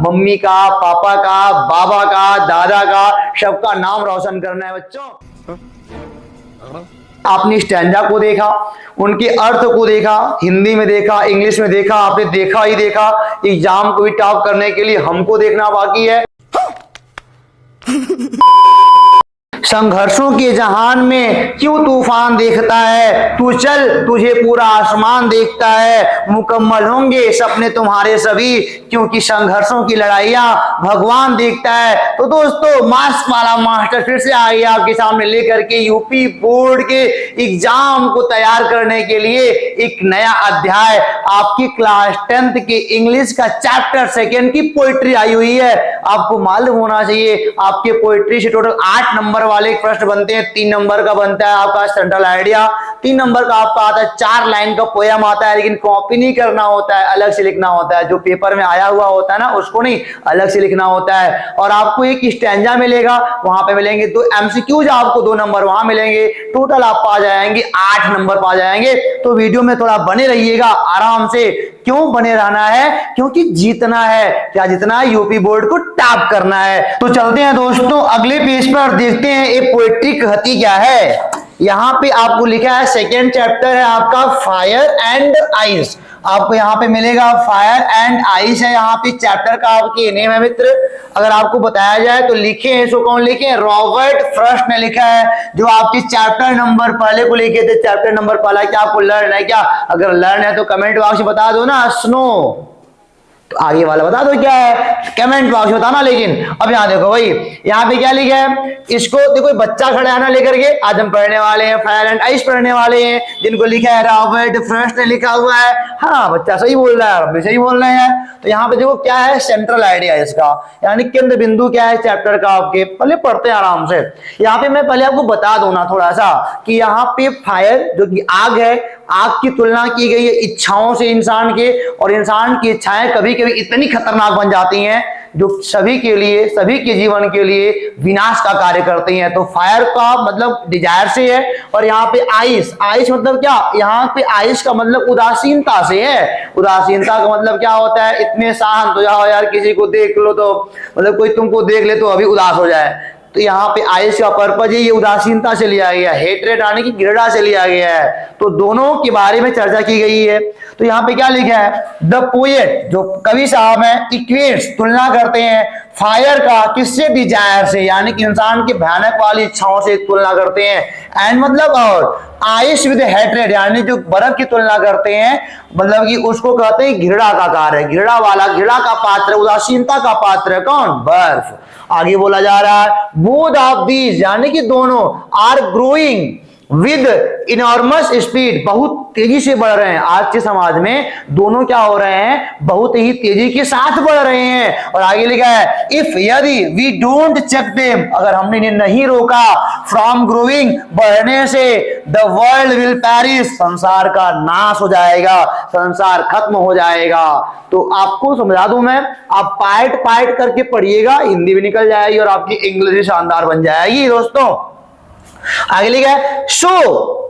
Mummy का, पापा का, बाबा का, दादा का, सबका नाम रोशन करना है बच्चों। आपने स्टैंजा को देखा, उनके अर्थ को देखा, हिंदी में देखा, इंग्लिश में देखा, आपने देखा ही देखा। एग्जाम को भी टॉप करने के लिए हमको देखना बाकी है। संघर्षों के जहान में क्यों तूफान देखता है, तू चल तुझे पूरा आसमान देखता है। मुकम्मल होंगे सपने तुम्हारे सभी, क्योंकि संघर्षों की लड़ाइयां भगवान देखता है। तो दोस्तों मास्क वाला मास्टर फिर से आ गया आपके सामने लेकर के यूपी बोर्ड के एग्जाम को तैयार करने के लिए एक नया अध्याय। आपकी क्लास 10th के इंग्लिश का चैप्टर 2 की पोइट्री आई हुई है। आपको मालूम होना चाहिए आपके पोइट्री से टोटल 8 नंबर वाले प्रश्न बनते हैं। 3 नंबर का बनता है आपका सेंट्रल आइडिया, 3 नंबर का आपका आता है 4 लाइन का पोयम आता है, लेकिन कॉपी नहीं करना होता है, अलग से लिखना होता है। जो पेपर में आया हुआ होता है ना उसको नहीं, अलग से लिखना होता है। और आपको एक स्टैंजा मिलेगा, वहां पे मिलेंगे 2 MCQs, आपको 2 नंबर वहां मिलेंगे। टोटल आप पा जाएंगे 8 नंबर पा जाएंगे। तो वीडियो में थोड़ा बने रहिएगा आराम से। क्यों बने रहना है? क्योंकि जीतना है। क्या जीतना है? यूपी बोर्ड को टॉप करना है। तो चलते हैं दोस्तों अगले पेज पर, देखते हैं ये पोएट्री कहती क्या है। यहाँ पे आपको लिखा है 2nd चैप्टर है आपका फायर एंड आइस। आपको यहाँ पे मिलेगा फायर एंड आइस है, यहाँ पे चैप्टर का आपके नेम है मित्र। अगर आपको बताया जाए तो लिखे हैं, इसको कौन लिखे हैं? रॉबर्ट फ्रॉस्ट ने लिखा है, जो आपके चैप्टर नंबर पहले को लिखे थे। चैप्टर नंबर पहला क्या आपको लर्न है क्या? अगर लर्न है तो कमेंट बॉक्स में बता दो ना, स्नो। तो आगे वाला बता दो क्या है, कमेंट बॉक्स में बताना। लेकिन अब यहाँ देखो भाई, यहाँ पे क्या लिखा है, इसको देखो बच्चा खड़ा है ना लेकर के। आज हम पढ़ने वाले हैं फायर एंड आइस पढ़ने वाले हैं, जिनको लिखा है रॉबर्ट फ्रॉस्ट ने लिखा हुआ है। हाँ बच्चा सही बोल रहा है, आप भी सही बोल रहे हैं। तो यहाँ पे देखो क्या है, सेंट्रल आइडिया इसका, यानी केंद्र बिंदु क्या है चैप्टर का। आपके पहले पढ़ते हैं आराम से। यहाँ पे मैं पहले आपको बता दूं ना थोड़ा सा कि यहाँ पे फायर जो कि आग है, आग की तुलना की गई है इच्छाओं से इंसान के, और इंसान की इच्छाएं कभी कभी इतनी खतरनाक बन जाती हैं जो सभी के लिए, सभी के जीवन के लिए विनाश का कार्य करती हैं। तो फायर का मतलब डिजायर से है, और यहाँ पे आइस, आइस मतलब क्या, यहाँ पे आइस का मतलब उदासीनता से है। उदासीनता का मतलब क्या होता है, इतने शांत हो जाओ यार, किसी को देख लो तो मतलब कोई तुमको देख ले तो अभी उदास हो जाए। तो यहाँ पे आइस का पर्पज है, ये उदासीनता से लिया गया है, हेट्रेड यानी कि घृणा से लिया गया है। तो दोनों के बारे में चर्चा की गई है। तो यहाँ पे क्या लिखा है, द पोएट जो कवि साहब हैं इक्वेट्स तुलना करते हैं फायर का किससे, डिजायर से, यानी कि इंसान की भयानक वाली इच्छाओं से तुलना करते हैं। एंड मतलब और आइस विद हेट्रेड, यानी जो बर्फ की तुलना करते हैं, मतलब कि उसको कहते हैं घृणा का कार्य, घृणा वाला, घृणा का पात्र, उदासीनता का पात्र कौन, बर्फ। आगे बोला जा रहा है बोथ ऑफ दीज, यानी कि दोनों are growing with enormous speed, बहुत तेजी से बढ़ रहे हैं। आज के समाज में दोनों क्या हो रहे हैं, बहुत ही तेजी के साथ बढ़ रहे हैं। और आगे लिखा है इफ यदि वी डोंट चेक देम, अगर हमने इन्हें नहीं रोका, फ्रॉम ग्रोइंग, बढ़ने से, द वर्ल्ड विल पेरिश, संसार का नाश हो जाएगा, संसार खत्म हो जाएगा। तो आपको समझा दूं मैं, आप पार्ट पार्ट करके पढ़िएगा, हिंदी भी निकल जाएगी और आपकी इंग्लिश भी शानदार बन जाएगी दोस्तों। आगे लिखा है सो,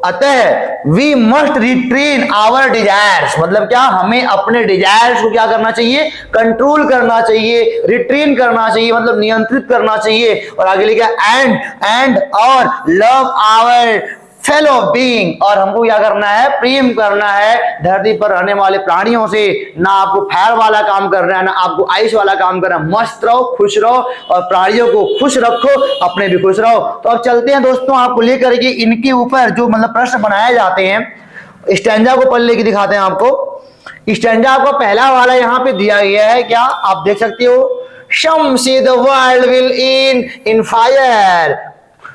अतः we must restrain our desires, मतलब क्या, हमें अपने डिजायर्स को क्या करना चाहिए, कंट्रोल करना चाहिए, रिट्रेन करना चाहिए, मतलब नियंत्रित करना चाहिए। और आगे लिखा है एंड और लव आवर फेलो बीइंग, और हमको क्या करना है, प्रेम करना है धरती पर रहने वाले प्राणियों से। ना आपको फायर वाला काम करना है, ना आपको आइस वाला काम करना है। मस्त रहो, खुश रहो, और प्राणियों को खुश रखो, अपने भी खुश रहो। तो अब चलते हैं दोस्तों आपको लेकर के इनके ऊपर जो मतलब प्रश्न बनाए जाते हैं। स्टैंजा को पढ़ लेके दिखाते हैं आपको। स्टैंजा आपको पहला वाला यहाँ पे दिया गया है, क्या आप देख सकते हो, Some say the world will end in fire.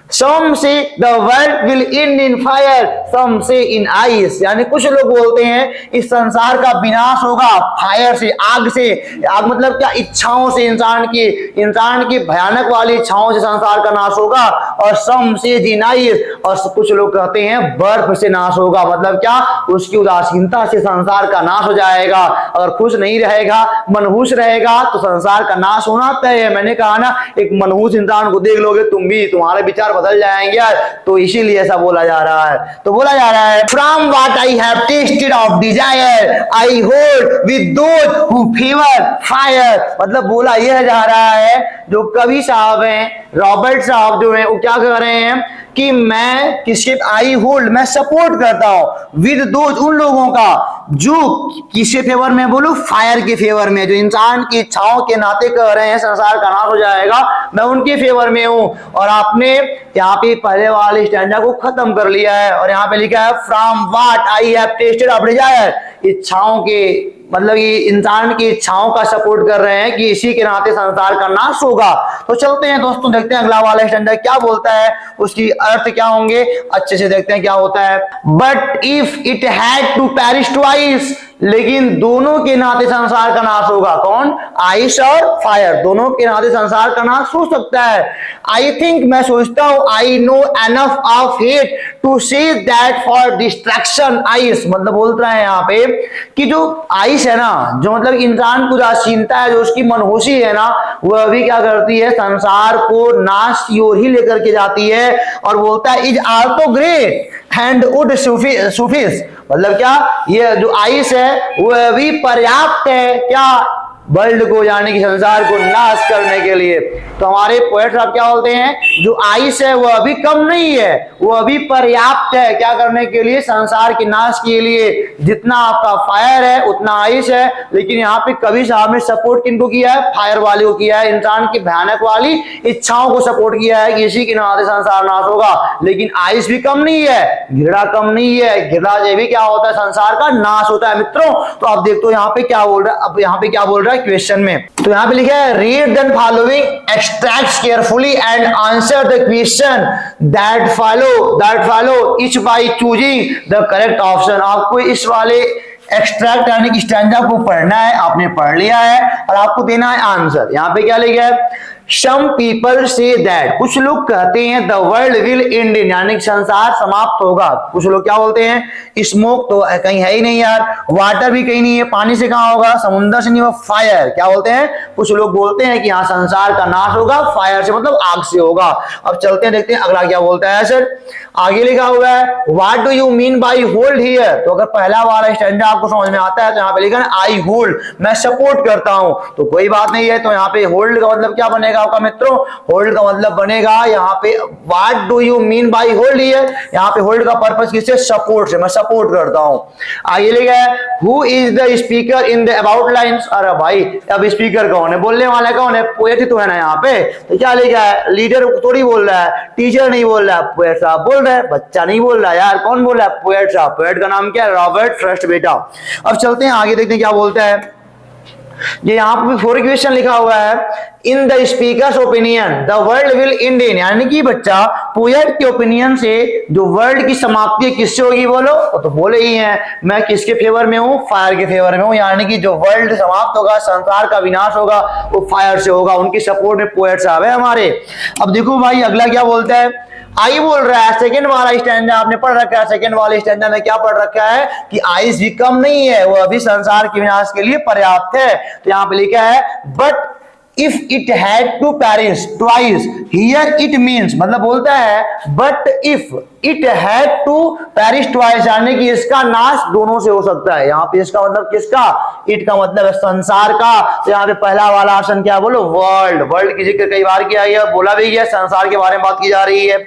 Some say the world will end in fire. Some say in ice. यानी कुछ लोग बोलते हैं इस संसार का विनाश होगा फायर से, आग से। आग मतलब क्या, इच्छाओं से, इंसान की भयानक वाली इच्छाओं से संसार का नाश होगा। और some say in ice, और कुछ लोग कहते हैं बर्फ से नाश होगा, मतलब क्या, उसकी उदासीनता से संसार का नाश हो जाएगा। अगर खुश नहीं रहेगा, मनहूस रहेगा, तो संसार का नाश होना तय है। मैंने कहा ना, एक मनहूस इंसान को देख लोगे तुम भी, तुम्हारे विचार संस्कार बदल जाएंगे यार, तो इसीलिए ऐसा बोला जा रहा है। तो बोला जा रहा है from what I have tested of desire I hold with those who favour fire. मतलब बोला यह जा रहा है, जो कवि साहब हैं, रॉबर्ट साहब जो हैं, वो क्या कह रहे हैं कि मैं किसके आई होल्ड, मैं सपोर्ट करता हूं विद दोज, उन लोगों का जो किसके फेवर में बोलूं, फायर के फेवर में, जो इंसान की इच्छाओं के नाते कह रहे हैं संसार का नाश हो जाएगा, मैं उनके फेवर में हूं। और आपने यहाँ पे पहले वाले स्टैंडा को खत्म कर लिया है और यहाँ पे लिखा है from what I have tested of desire, इच्छाओं के, मतलब ये इंसान की इच्छाओं का सपोर्ट कर रहे हैं कि इसी के नाते संसार का नाश होगा। तो चलते हैं दोस्तों, देखते हैं अगला वाला स्टैंडर्ड क्या बोलता है, उसकी अर्थ क्या होंगे, अच्छे से देखते हैं क्या होता है। But if it had to perish twice, लेकिन दोनों के नाते संसार का नाश होगा। कौन, आइस और फायर, दोनों के नाते संसार का नाश हो सकता है। आई थिंक, मैं सोचता हूं, I know enough of hate to say that for destruction ice, मतलब बोल रहे हैं यहाँ पे कि जो आइस है ना, जो मतलब इंसान को उदासीनता है, जो उसकी मनहोशी है ना, वह भी क्या करती है, संसार को नाश की ओर ही लेकर के जाती है। और बोलता है is also great and would suffice, मतलब क्या, ये जो आइस है वह भी पर्याप्त है क्या, वर्ल्ड को, यानी कि संसार को नाश करने के लिए। तो हमारे पोएट साहब क्या बोलते हैं, जो आइस है वह अभी कम नहीं है, वह अभी पर्याप्त है क्या करने के लिए, संसार के नाश के लिए। जितना आपका फायर है उतना आइस है, लेकिन यहाँ पे कवि साहब ने सपोर्ट किनको किया है, फायर वाले को किया है, इंसान की भयानक वाली इच्छाओं को सपोर्ट किया है कि इसी के नाते संसार नाश होगा। लेकिन आइस भी कम नहीं है, घृणा कम नहीं है, घृणा से भी क्या होता है, संसार का नाश होता है मित्रों। तो आप देखते हो यहाँ पे क्या बोल रहा है, अब यहाँ पे क्या बोल रहा है क्वेश्चन में, तो यहाँ पे लिखा है read the following extracts carefully and answer the question that follow each by choosing the correct option. आपको इस वाले एक्सट्रैक्ट यानी कि स्टैंजा को पढ़ना है, आपने पढ़ लिया है और आपको देना है आंसर। यहाँ पे क्या लिखा है, Some people say that, कुछ लोग कहते हैं the world will end, यानी कि संसार समाप्त होगा। कुछ लोग क्या बोलते हैं, स्मोक तो कहीं है ही नहीं यार, वाटर भी कहीं नहीं है, पानी से कहाँ होगा, समुद्र से नहीं होगा, फायर क्या बोलते हैं, कुछ लोग बोलते हैं कि हाँ संसार का नाश होगा फायर से, मतलब आग से होगा। अब चलते हैं देखते हैं अगला क्या बोलता है सर। आगे लिखा हुआ है what do you mean by hold here, तो अगर पहला वाला स्टैंडर्ड आपको समझ में आता है तो यहाँ पे लिखा है आई होल्ड, मैं सपोर्ट करता हूं, तो कोई बात नहीं है। तो यहाँ पे होल्ड का मतलब क्या बनेगा आपका मित्रों, होल्ड का मतलब बनेगा यहाँ पे what do you mean by hold here, यहाँ पे होल्ड का पर्पस किससे, सपोर्ट से, मैं सपोर्ट करता हूं। आगे लिखा है who is the speaker in the about lines, अरे भाई अब स्पीकर कौन है, बोलने वाला कौन है, पोएट ही तो है ना यहाँ पे। तो क्या लिखा है, लीडर थोड़ी बोल रहा है, टीचर नहीं बोल रहा है, पोएट साहब बोल रहा है, बच्चा नहीं बोल रहा यार, कौन बोल रहा है, पोएट साहब। पोएट का नाम क्या है, रॉबर्ट फ्रस्ट बेटा। अब चलते हैं आगे देखते हैं क्या बोलता है। ये यहाँ पे फोर क्वेश्चन लिखा हुआ है in the speakers opinion the world will and in, यानी कि बच्चा पोएट के ओपिनियन से जो वर्ल्ड की समाप्ति किससे होगी बोलो, तो बोले ही हैं मैं किसके फेवर में हूँ, फायर के फेवर में हूँ, यानी कि जो वर्ल्ड समाप्त होगा, संसार का विनाश होगा, वो फायर से होगा। उनकी सपोर्ट में पोएट साहब है हमारे। अब देखो भाई अगला क्या बोलता है, आई बोल रहा है सेकंड वाला स्टैंडा आपने पढ़ रखा है, सेकंड वाले स्टैंडा में क्या पढ़ रखा है कि आइस भी कम नहीं है, वो अभी संसार के विनाश के लिए पर्याप्त है। तो यहां पे लिखा है but if it had to perish twice here it means, मतलब बोलता है but if it had to perish twice, यानी कि इसका नाश दोनों से हो सकता है। यहाँ पे इसका मतलब किसका, इट का मतलब है संसार का। तो यहाँ पे पहला वाला ऑप्शन क्या बोलो, वर्ल्ड, वर्ल्ड की जिक्र कई बार किया गया, बोला भी गया, संसार के बारे में बात की जा रही है।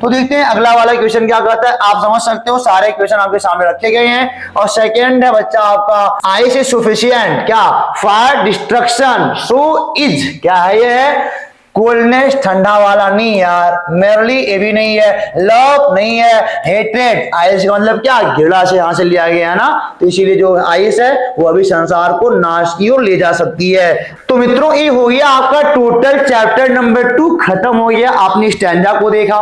तो देखते हैं अगला वाला क्वेश्चन क्या कहता है, आप समझ सकते हो सारे क्वेश्चन आपके सामने रखे गए हैं। और सेकेंड है बच्चा आपका आई से सुफिशियंट क्या फॉर डिस्ट्रक्शन, सो इज क्या है, ये है कोल्डनेस, ठंडा वाला नहीं यार, मेरली ये भी नहीं है, लव नहीं है, हेट्रेड, आइस का मतलब क्या, घृणा से यहां से लिया गया है ना, तो इसीलिए जो आइस है वो अभी संसार को नाश की ओर ले जा सकती है। तो मित्रों ये हो गया आपका टोटल चैप्टर नंबर 2 खत्म हो गया। आपने स्टैंजा को देखा,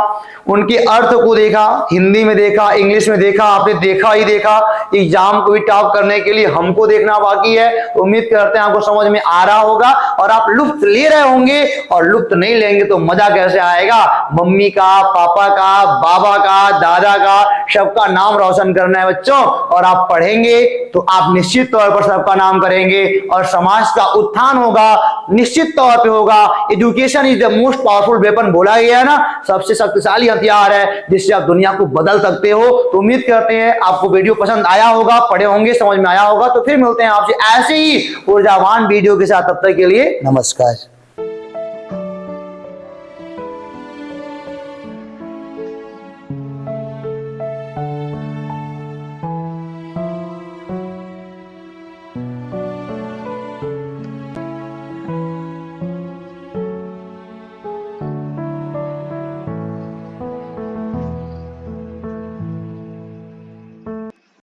उनके अर्थ को देखा, हिंदी में देखा, इंग्लिश में देखा, आपने देखा ही देखा। एग्जाम को भी टॉप करने के लिए हमको देखना बाकी है। उम्मीद करते हैं आपको समझ में आ रहा होगा और आप लुत्फ ले रहे होंगे, और लुत्फ नहीं लेंगे तो मजा कैसे आएगा। मम्मी का, पापा का, बाबा का, दादा का, सबका नाम रोशन करना है बच्चों, और आप पढ़ेंगे तो आप निश्चित तौर पर सबका नाम करेंगे और समाज का उत्थान होगा। होगा, निश्चित तौर पे होगा। Education is the most powerful weapon बोला गया है ना, सबसे शक्तिशाली हथियार है जिससे आप दुनिया को बदल सकते हो। तो उम्मीद करते हैं आपको वीडियो पसंद आया होगा, पढ़े होंगे, समझ में आया होगा। तो फिर मिलते हैं आपसे ऐसे ही ऊर्जावान वीडियो के साथ, तब तक के लिए नमस्कार।